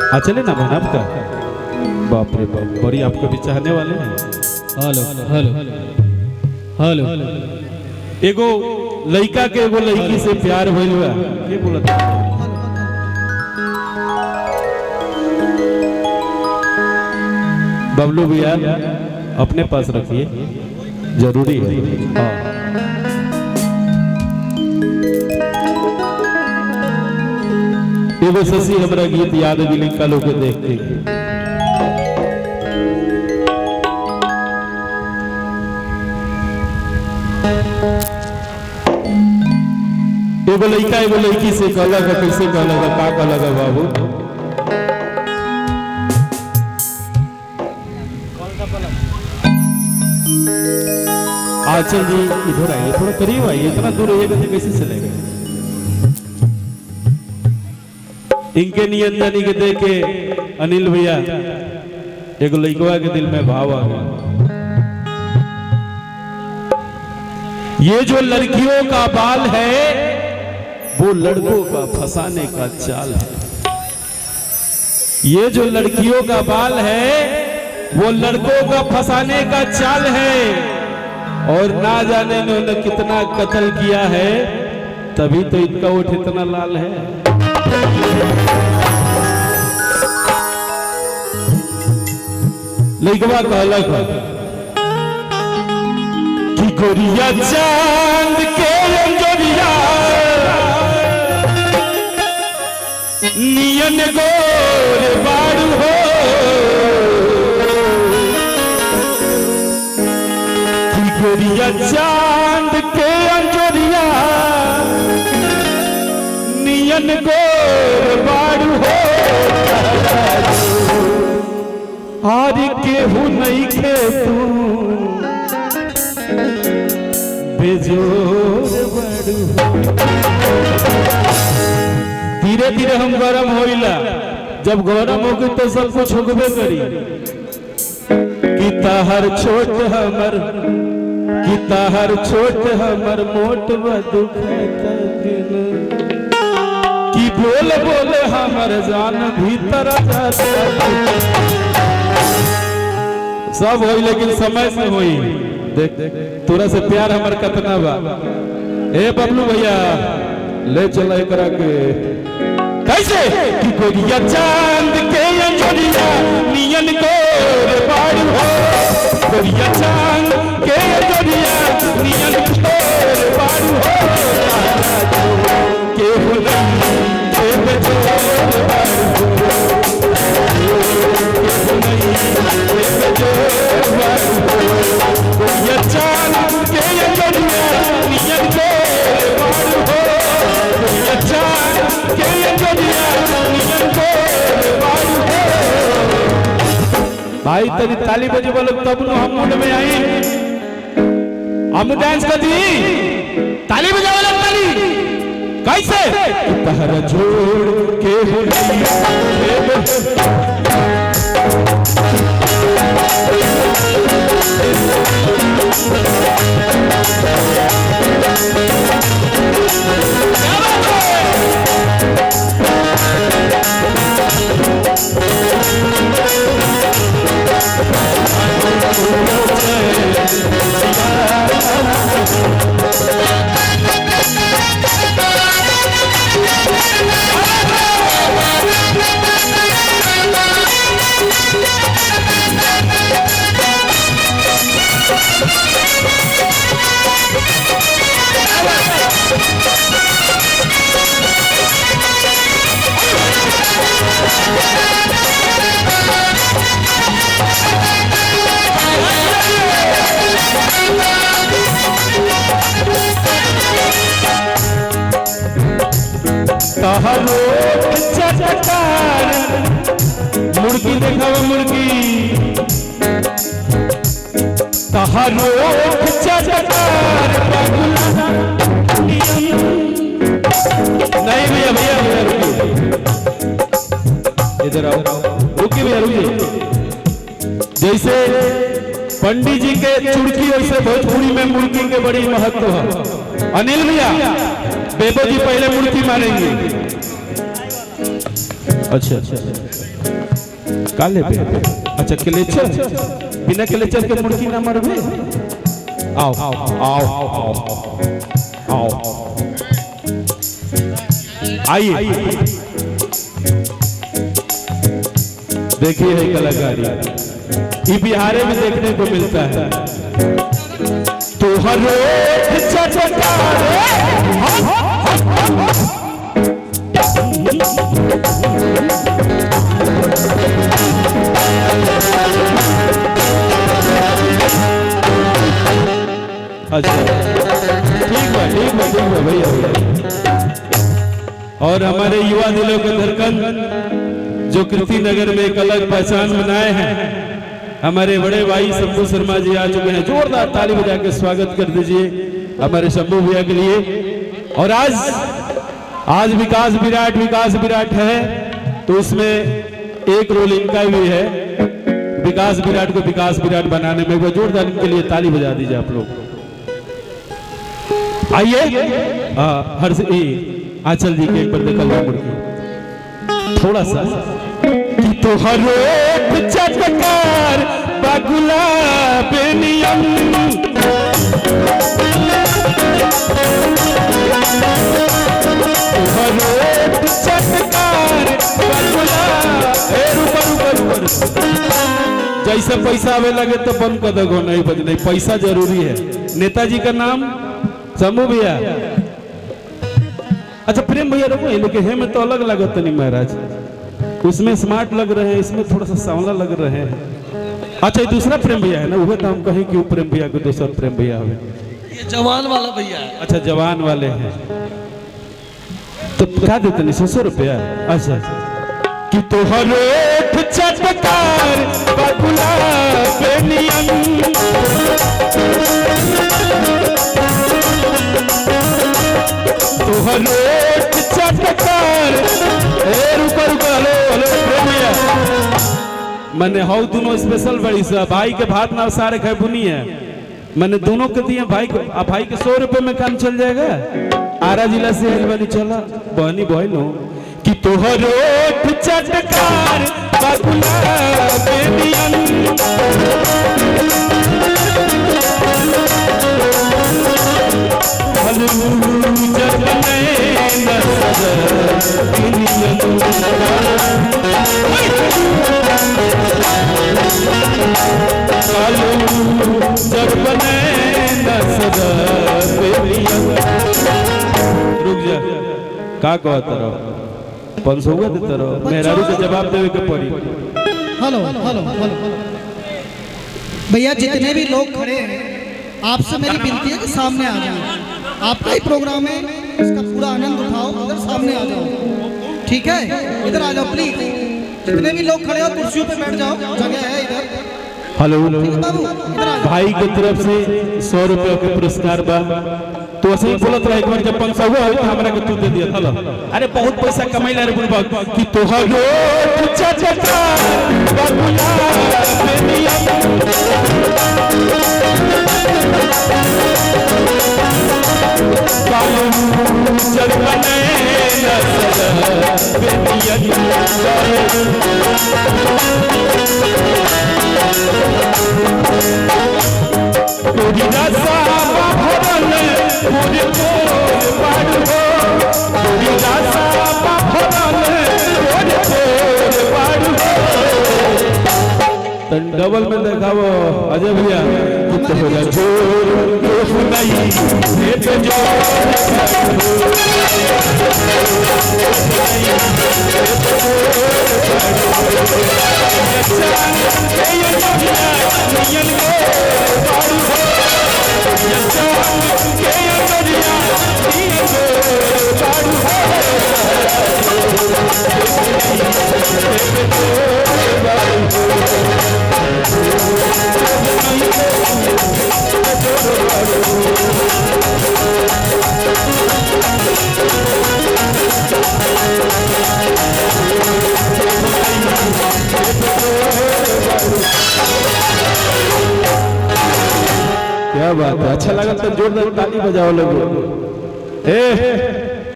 चले ना बहन आपका। बाप रे बाप, बड़ी आपको भी चाहने वाले हैं। हेलो हेलो हेलो एगो लड़का के एगो लड़की से प्यार भइल बा। के बोलत बबलू भैया अपने पास रखिए, जरूरी है। हाँ एगो शशि हमरा गीत याद भी कल के देखते एगो लड़का एगो लड़की से कहला का, कैसे कहला का, का कहला का बाबू। आचल जी इधर आइए, थोड़ा करीब आइए, इतना दूर है कैसे चलेगा। इनके नियन जानी के देख के अनिल भैया एगो लड़कवा के दिल में भाव आ गया। ये जो लड़कियों का बाल है वो लड़कों का फंसाने का चाल है। ये जो लड़कियों का बाल है वो लड़कों का फंसाने का चाल है। और ना जाने उन्होंने कितना कत्ल किया है, तभी तो इनका ओठ इतना लाल है। लड़कवा कहलक कि गोरिया चांद के अंजोरिया नियन गोर बारू हो, कि गोरिया चांद के अंजोरिया नियन गोर बारू हो। और केहू नहीं खे तू बेजोर बड़ू। धीरे धीरे हम गरम होइला, जब गरम हो गई तो सब कुछ होगबे करी। कि ताहर छोट हमर, कि ताहर छोट हमर मोट दुखत दिन, कि बोल बोल हमर जान भीतर सब होई, लेकिन समय से होई। देख तोरा से प्यार हमर कितना बा। ए बबलू भैया ले चला एकरा के कैसे कि गोरिया चांद के अंजोरिया नियन गोर बारू हो, गोरिया चांद के अंजोरिया नियन गोर बारू हो। के हो नहीं के बेजोर बारू हो, के हो नहीं के बेजोर बारू हो। गोरिया चांद के अंजोरिया नियन गोर बारू हो, गोरिया चांद के अंजोरिया नियन गोर बारू हो। भाई तनी ताली बजे बोलो तब नो हम मूड में आई, हम डांस कर दी। ताली बजा बोलो ताली कैसे तहरा जोड़ के हो तहरो चटकार मुर्गी देखावा मुर्गी, तहरो चटकार नहीं भैया भैया इधर आओ, रुकिए भैया रुकिए। जैसे पंडित जी के चुड़की वैसे भोजपुरी में मुर्गी के बड़ी महत्व है। अनिल भैया बेबो जी पहले मुर्गी मारेंगे। अच्छा अच्छा काले पे अच्छा क्लेचर बिना क्लेचर के मुर्गी ना मरबे आओ आओ आओ आओ आओ आइए देखिए है कलाकारी ये बिहार में देखने को मिलता है तो हर अच्छा ठीक है भैया और हमारे युवा दिलों के धड़कन जो कृति नगर में एक अलग पहचान बनाए हैं हमारे बड़े भाई शंभू शर्मा जी आ चुके हैं जोरदार ताली बजा के स्वागत कर दीजिए हमारे शंभू भैया के लिए और आज विकास विराट है तो उसमें एक रोल इनका भी है विकास विराट बनाने में वो जोरदार इनके लिए ताली बजा दीजिए आप लोग आइए आंचल जी के एक पर देखा थोड़ा सा कि तो हर चटकार बागुला बेनियम चटकार बागुला जैसे पैसा आवे लगे तो बंद कर दो नहीं बजने पैसा जरूरी है नेताजी का नाम शंभू भैया अच्छा प्रेम भैया रुको लेकिन है में तो अलग लगता नहीं महाराज उसमें स्मार्ट लग रहे हैं इसमें थोड़ा सा सांवला लग रहे हैं अच्छा ये दूसरा प्रेम भैया है ना वो तो हम कहें कि वो प्रेम भैया को दूसरा प्रेम भैया है ये जवान वाला भैया है अच्छा जवान वाले हैं तो क्या देते नहीं 100 रुपया अच्छा कि तो हर चटकार बागुला बेनियम मैंने हाउ दोनों स्पेशल बड़ी सा भाई के भात ना सारे खाए बुनी है मैंने दोनों के दिए भाई को भाई के 100 रुपए में काम चल जाएगा आरा जिला से बनी चला बहनी बहन हो कि तोहर चटकार बागुला बेनियम रुक जा का कहता रहो 500 देता रहो मेहरारू के जवाब देवे के पड़ी हेलो भैया जितने भी लोग खड़े हैं आपसे मेरी विनती है कि सामने आ जाओ आपका ही प्रोग्राम है इसका पूरा आनंद उठाओ इधर सामने आ जाओ ठीक है इधर आ जाओ प्लीज जितने भी लोग खड़े हो कुर्सियों पे बैठ जाओ जगह है इधर हेलो भाई की तरफ से 100 रुपये के पुरस्कार बा तो ऐसे ही बोलत रहा एक बार जब 500 हुआ तो हमरा के तू दे दिया था अरे बहुत पैसा कमाइला रे बुढ़बा कि तोहर चटका बागुला बेनियम कालू चल बने न सदा बेनियम पूरी रासा भरल पूरी बोल पाड़ हो पूरी रासा भरल पूरी बोल पाड़ हो तन डबल में दिखाओ अजय भैया कुछ होगा जोर कुछ नहीं ये तो जोर क्या बात है अच्छा लगा तो जोरदार ताली बजाओ लोगों